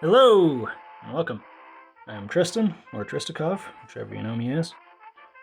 Hello, and welcome. I'm Tristan, or Tristakov, whichever you know me as.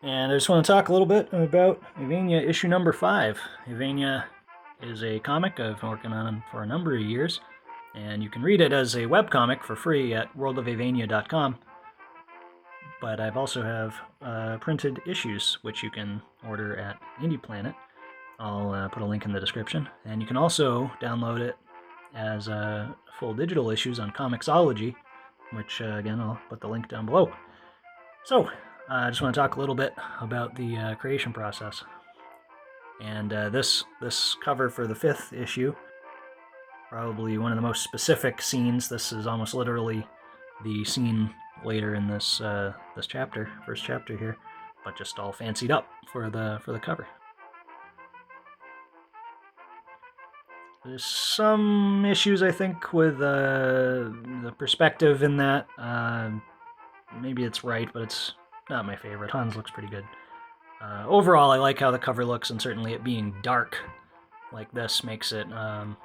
And I just want to talk a little bit about Avania issue number 5. Avania is a comic I've been working on for a number of years, and you can read it as a webcomic for free at worldofavania.com. But I've also have printed issues, which you can order at IndyPlanet. I'll put a link in the description. And you can also download it as full digital issues on ComiXology, which again I'll put the link down below. So I just want to talk a little bit about the creation process. And this cover for the 5th issue, probably one of the most specific scenes. This is almost literally the scene later in this this chapter, first chapter here, but just all fancied up for the cover. There's some issues, I think, with the perspective in that. Maybe it's right, but it's not my favorite. Hans looks pretty good. Overall, I like how the cover looks, and certainly it being dark like this makes it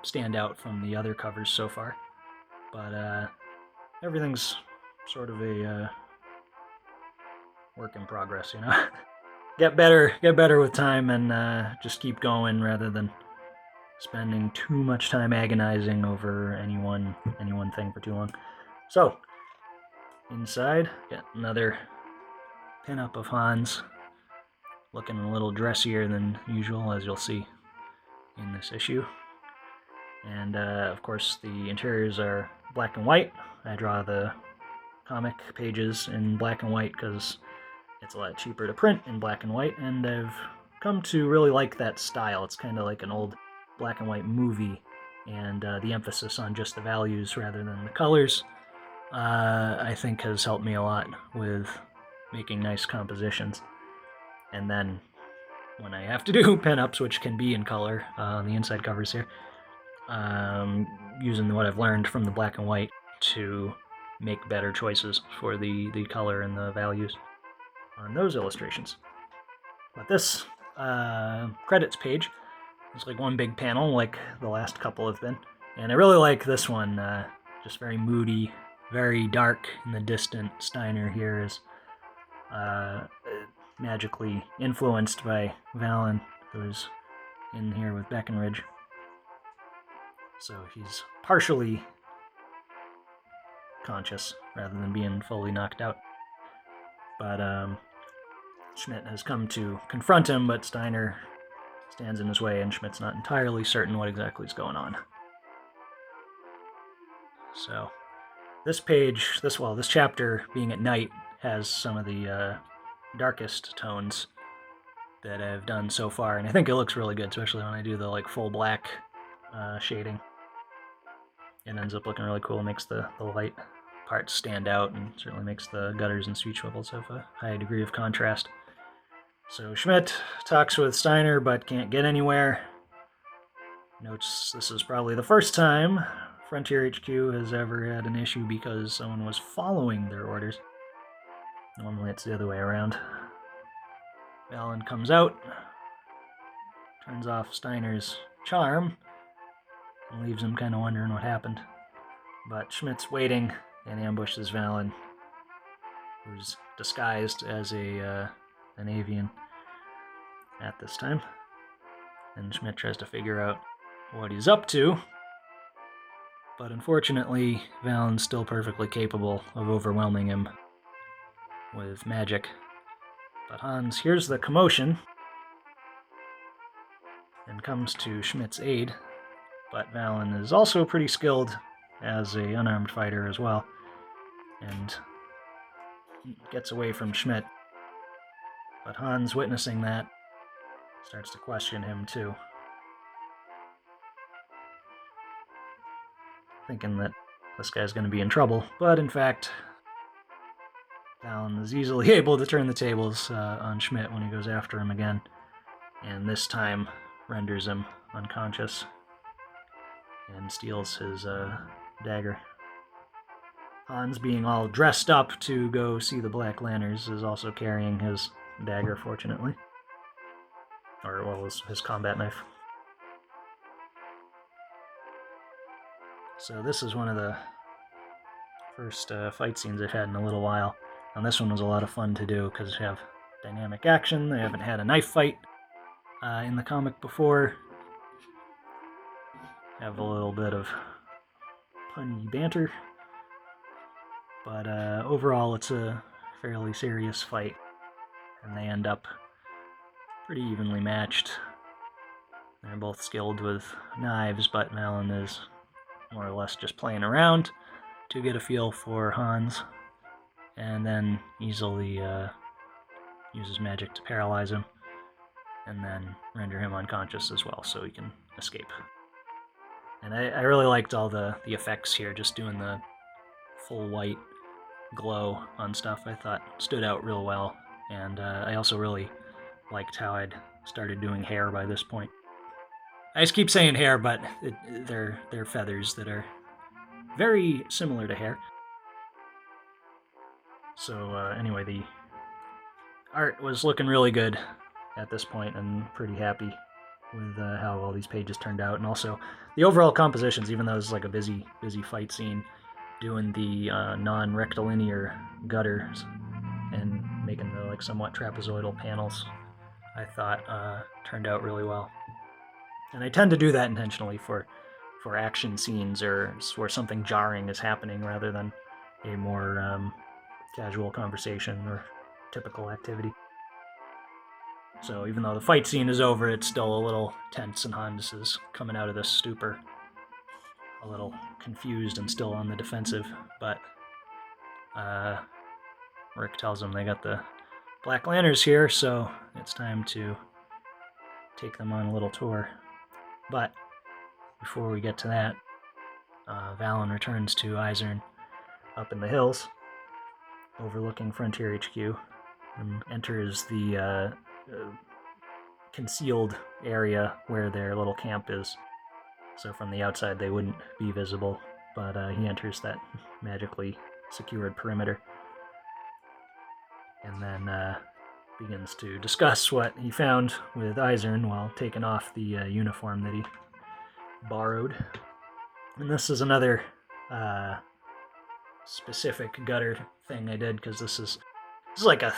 stand out from the other covers so far. But everything's sort of a work in progress, you know? Get better with time, and just keep going rather than spending too much time agonizing over any one thing for too long. So, inside, got another pinup of Hans, looking a little dressier than usual, as you'll see in this issue. And of course, the interiors are black and white. I draw the comic pages in black and white because it's a lot cheaper to print in black and white, and I've come to really like that style. It's kind of like an old black and white movie, and the emphasis on just the values rather than the colors, I think has helped me a lot with making nice compositions. And then when I have to do pinups, which can be in color on the inside covers here, using what I've learned from the black and white to make better choices for the color and the values on those illustrations. But this credits page, it's like one big panel like the last couple have been. And I really like this one, just very moody, very dark in the distant. Steiner here is magically influenced by Valen, who's in here with Breckenridge. So he's partially conscious rather than being fully knocked out. But Schmidt has come to confront him, but Steiner stands in his way, and Schmidt's not entirely certain what exactly is going on. So, this page, this chapter, being at night, has some of the darkest tones that I've done so far, and I think it looks really good, especially when I do the like full black shading. It ends up looking really cool. It makes the light parts stand out, and certainly makes the gutters and speech bubbles have a high degree of contrast. So Schmidt talks with Steiner but can't get anywhere. Notes this is probably the first time Frontier HQ has ever had an issue because someone was following their orders. Normally it's the other way around. Valen comes out, turns off Steiner's charm, and leaves him kind of wondering what happened. But Schmidt's waiting and ambushes Valen, who's disguised as an avian at this time. And Schmidt tries to figure out what he's up to, but unfortunately, Valen's still perfectly capable of overwhelming him with magic. But Hans hears the commotion and comes to Schmidt's aid, but Valen is also pretty skilled as an unarmed fighter as well, and gets away from Schmidt. But Hans, witnessing that, starts to question him too, thinking that this guy's going to be in trouble. But in fact, Valen is easily able to turn the tables on Schmidt when he goes after him again, and this time renders him unconscious and steals his dagger. Hans, being all dressed up to go see the Black Lanterns, is also carrying his dagger, fortunately. Or, well, his combat knife. So this is one of the first fight scenes I've had in a little while. And this one was a lot of fun to do because you have dynamic action. They haven't had a knife fight in the comic before. Have a little bit of punny banter. But overall, it's a fairly serious fight. And they end up pretty evenly matched. They're both skilled with knives, but Malin is more or less just playing around to get a feel for Hans, and then easily uses magic to paralyze him, and then render him unconscious as well so he can escape. And I really liked all the effects here, just doing the full white glow on stuff I thought stood out real well, and I also really liked how I'd started doing hair by this point. I just keep saying hair, but they're feathers that are very similar to hair. So anyway, the art was looking really good at this point, and pretty happy with how all these pages turned out, and also the overall compositions. Even though it's like a busy fight scene, doing the non-rectilinear gutters and making the like somewhat trapezoidal panels, I thought turned out really well. And I tend to do that intentionally for action scenes or where something jarring is happening rather than a more casual conversation or typical activity. So even though the fight scene is over, it's still a little tense, and Hans is coming out of this stupor a little confused and still on the defensive. But Rick tells him they got the Black Lanterns here, so it's time to take them on a little tour. But before we get to that, Valen returns to Izern up in the hills, overlooking Frontier HQ, and enters the concealed area where their little camp is. So from the outside they wouldn't be visible, but he enters that magically secured perimeter, and then begins to discuss what he found with Izern while taking off the uniform that he borrowed. And this is another specific gutter thing I did, because this is like a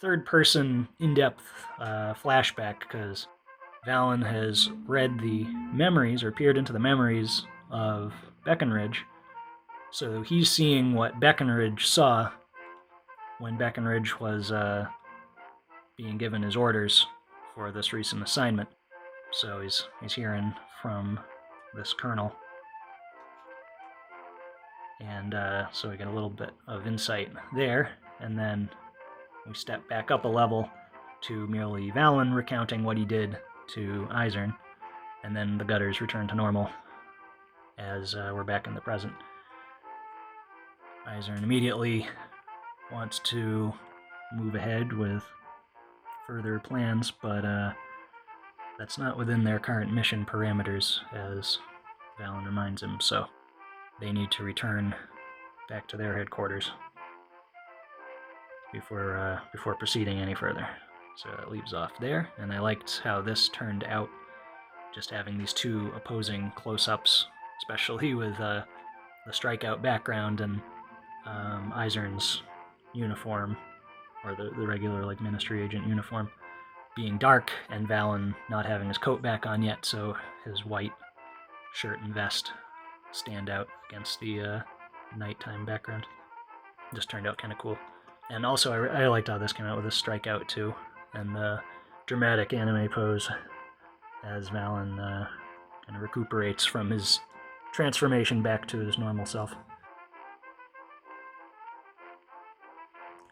third-person in-depth flashback, because Valen has read the memories, or peered into the memories of Breckenridge, so he's seeing what Breckenridge saw when Breckenridge was being given his orders for this recent assignment. So he's hearing from this colonel, and so we get a little bit of insight there, and then we step back up a level to merely Valen recounting what he did to Izern, and then the gutters return to normal as we're back in the present. Izern immediately wants to move ahead with further plans, but that's not within their current mission parameters, as Valen reminds him, so they need to return back to their headquarters before proceeding any further. So it leaves off there, and I liked how this turned out, just having these two opposing close-ups, especially with the strikeout background and Izern's uniform, or the regular like ministry agent uniform, being dark, and Valen not having his coat back on yet, so his white shirt and vest stand out against the nighttime background. Just turned out kind of cool. And also I liked how this came out with a strikeout too, and the dramatic anime pose as Valen kind of recuperates from his transformation back to his normal self.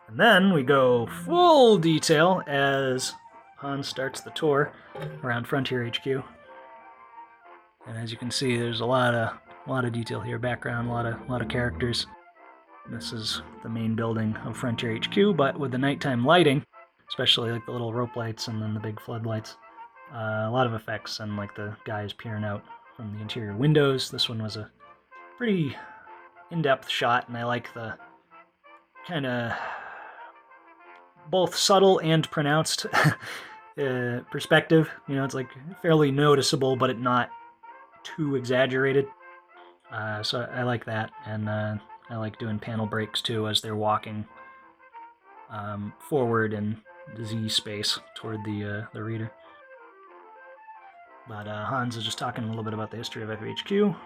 And then we go full detail as Hans starts the tour around Frontier HQ. And as you can see, there's a lot of detail here, background, a lot of characters. This is the main building of Frontier HQ, but with the nighttime lighting, especially like the little rope lights and then the big floodlights, a lot of effects, and like the guys peering out from the interior windows. This one was a pretty in-depth shot, and I like the kind of both subtle and pronounced perspective. You know, it's like fairly noticeable, but it not too exaggerated. So I like that, and I like doing panel breaks too as they're walking forward in the Z space toward the reader. But Hans is just talking a little bit about the history of FHQ,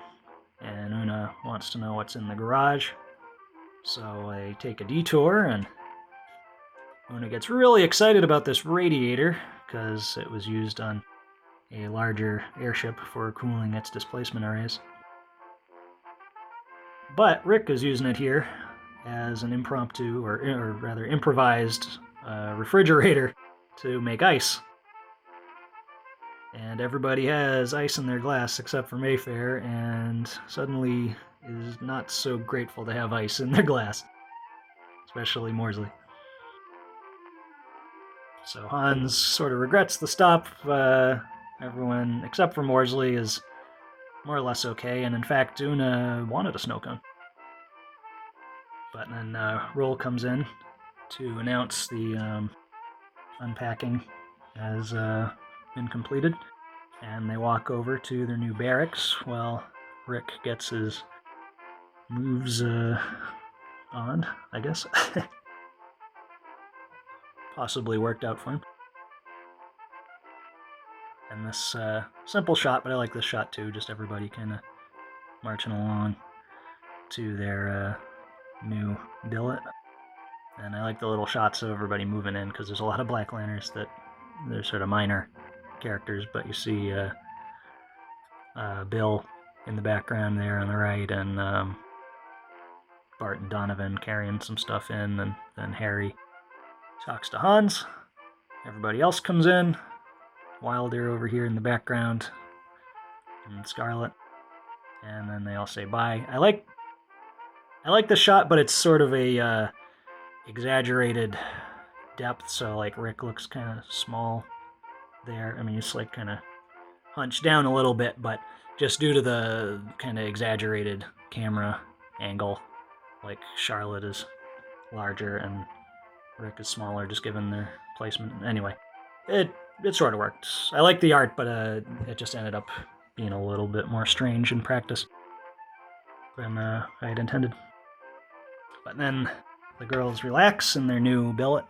and Una wants to know what's in the garage. So they take a detour, and Una gets really excited about this radiator because it was used on a larger airship for cooling its displacement arrays. But Rick is using it here as an impromptu, or rather improvised, refrigerator to make ice. And everybody has ice in their glass except for Mayfair, and suddenly is not so grateful to have ice in their glass, especially Morsley. So Hans sort of regrets the stop. Everyone except for Morsley is more or less okay, and in fact, Una wanted a snow cone. But then Roll comes in to announce the unpacking has been completed, and they walk over to their new barracks while Rick gets his moves on, I guess. Possibly worked out for him. And this simple shot, but I like this shot too, just everybody kind of marching along to their new billet. And I like the little shots of everybody moving in, because there's a lot of Black Lanterns that they're sort of minor characters, but you see Bill in the background there on the right, and Bart and Donovan carrying some stuff in, and then Harry talks to Hans. Everybody else comes in. Wilder over here in the background, and Scarlet, and then they all say bye. I like the shot, but it's sort of a exaggerated depth. So like Rick looks kind of small there. I mean, he's like kind of hunched down a little bit, but just due to the kind of exaggerated camera angle, like Charlotte is larger and Rick is smaller, just given their placement. Anyway, it sort of worked. I like the art, but it just ended up being a little bit more strange in practice than I had intended. But then the girls relax in their new billet,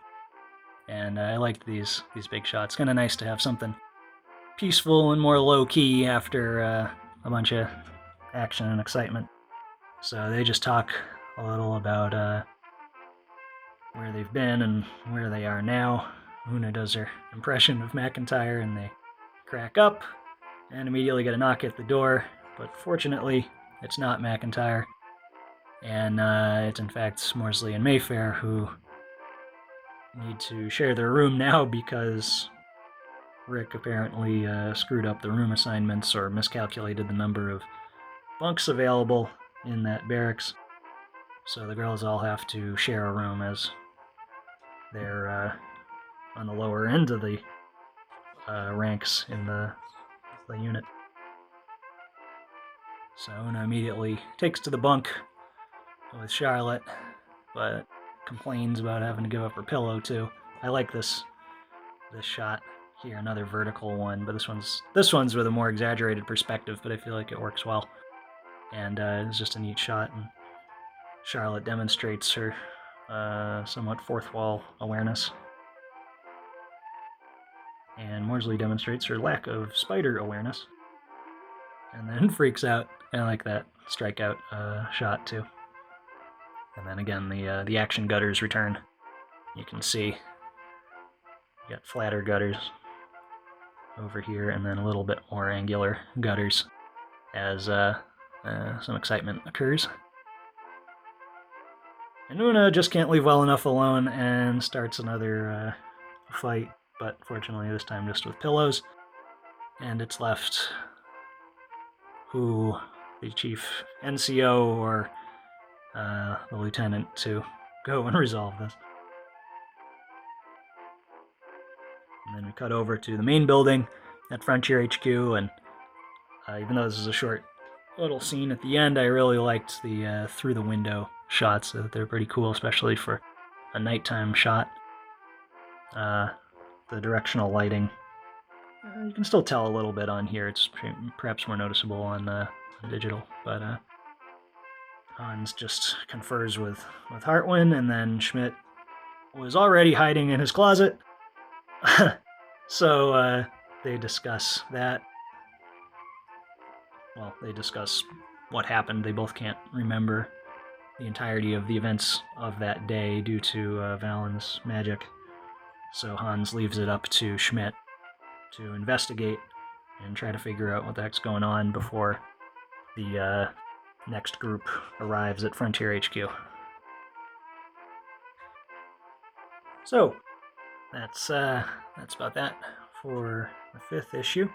and I liked these big shots. Kind of nice to have something peaceful and more low-key after a bunch of action and excitement. So they just talk a little about where they've been and where they are now. Una does her impression of McIntyre, and they crack up and immediately get a knock at the door, but fortunately it's not McIntyre, and it's in fact Morsley and Mayfair, who need to share their room now because Rick apparently screwed up the room assignments or miscalculated the number of bunks available in that barracks. So the girls all have to share a room as they're on the lower end of the ranks in the unit. So Una immediately takes to the bunk with Charlotte, but complains about having to give up her pillow too. I like this shot here, another vertical one, but this one's with a more exaggerated perspective, but I feel like it works well. And it's just a neat shot, and Charlotte demonstrates her somewhat fourth wall awareness. And Morsley demonstrates her lack of spider awareness. And then freaks out. I like that strikeout shot too. And then again, the action gutters return. You can see you got flatter gutters over here, and then a little bit more angular gutters as some excitement occurs. And Una just can't leave well enough alone and starts another fight, but fortunately this time just with pillows. And it's left the chief NCO or the lieutenant to go and resolve this. And then we cut over to the main building at Frontier HQ, and even though this is a short little scene at the end, I really liked the through the window shots. They're pretty cool, especially for a nighttime shot. The directional lighting, you can still tell a little bit on here. It's perhaps more noticeable on digital, but Hans just confers with Hartwin, and then Schmidt was already hiding in his closet. So they discuss that. Well, they discuss what happened. They both can't remember the entirety of the events of that day due to Valen's magic. So Hans leaves it up to Schmidt to investigate and try to figure out what the heck's going on before the next group arrives at Frontier HQ. So that's about that for the 5th issue.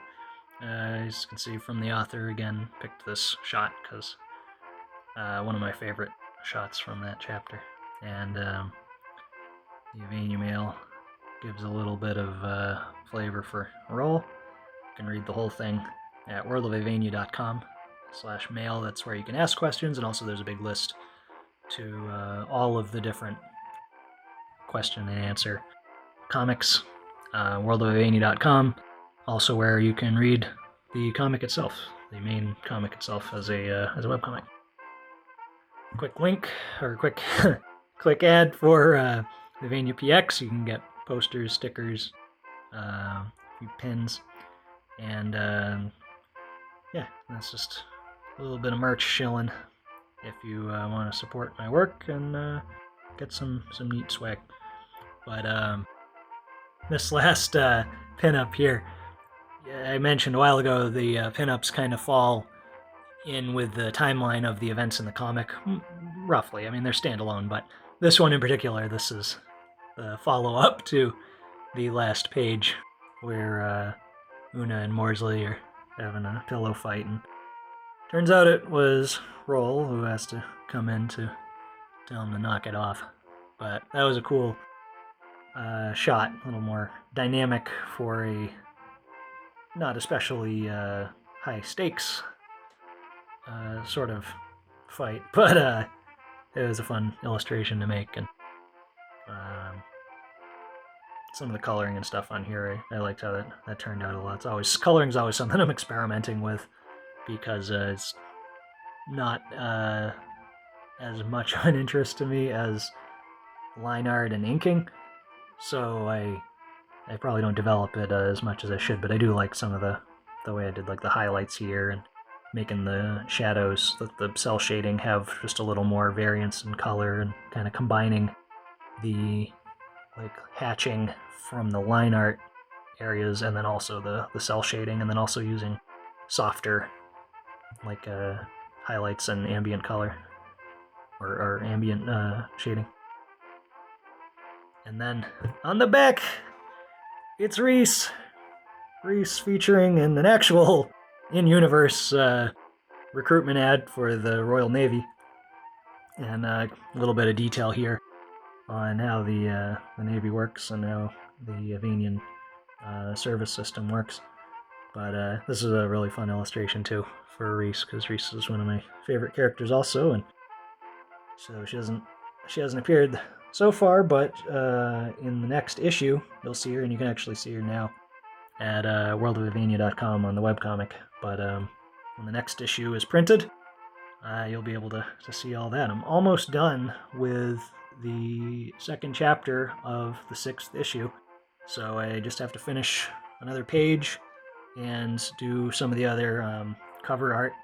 As you can see from the author, again, picked this shot because one of my favorite shots from that chapter. And the Avania mail gives a little bit of flavor for roll. You can read the whole thing at worldofavania.com/mail. That's where you can ask questions, and also there's a big list to all of the different question and answer comics. Worldofavania.com, also where you can read the comic itself, the main comic itself as a webcomic. Quick link, or quick quick ad for the Avania PX. You can get posters, stickers, pins, and yeah, that's just a little bit of merch shilling if you want to support my work and get some neat swag. But this last pinup here, I mentioned a while ago, the pinups kind of fall in with the timeline of the events in the comic, roughly. I mean, they're standalone, but this one in particular, this is the follow-up to the last page where Una and Morsley are having a pillow fight, and turns out it was Roll who has to come in to tell him to knock it off. But that was a cool shot, a little more dynamic for a not especially high stakes sort of fight, but it was a fun illustration to make, and some of the coloring and stuff on here, I liked how that turned out a lot. Coloring's always something I'm experimenting with, because it's not as much of an interest to me as line art and inking, so I probably don't develop it as much as I should, but I do like some of the way I did like the highlights here, and making the shadows, the cell shading, have just a little more variance in color, and kind of combining the like hatching from the line art areas and then also the cell shading, and then also using softer like highlights and ambient color or ambient shading. And then on the back, it's Reese featuring in an actual in-universe recruitment ad for the Royal Navy, and a little bit of detail here on how the Navy works and how the Avanian service system works. But this is a really fun illustration too for Reese, because Reese is one of my favorite characters also, and so she hasn't appeared so far, but in the next issue you'll see her, and you can actually see her now at worldofavania.com on the webcomic. But when the next issue is printed, you'll be able to see all that. I'm almost done with the 2nd chapter of the 6th issue, so I just have to finish another page and do some of the other cover art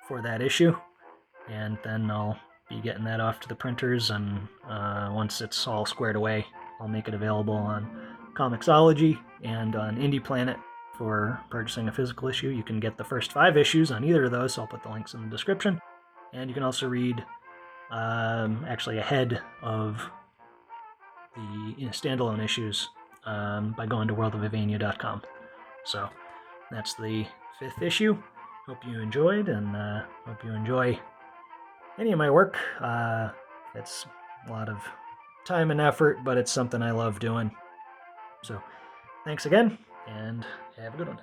for that issue, and then I'll be getting that off to the printers, and once it's all squared away, I'll make it available on ComiXology and on IndyPlanet for purchasing a physical issue. You can get the first 5 issues on either of those, so I'll put the links in the description. And you can also read actually ahead of the standalone issues by going to worldofavania.com. So that's the 5th issue. Hope you enjoyed, and hope you enjoy any of my work. It's a lot of time and effort, but it's something I love doing. So thanks again, and have a good one.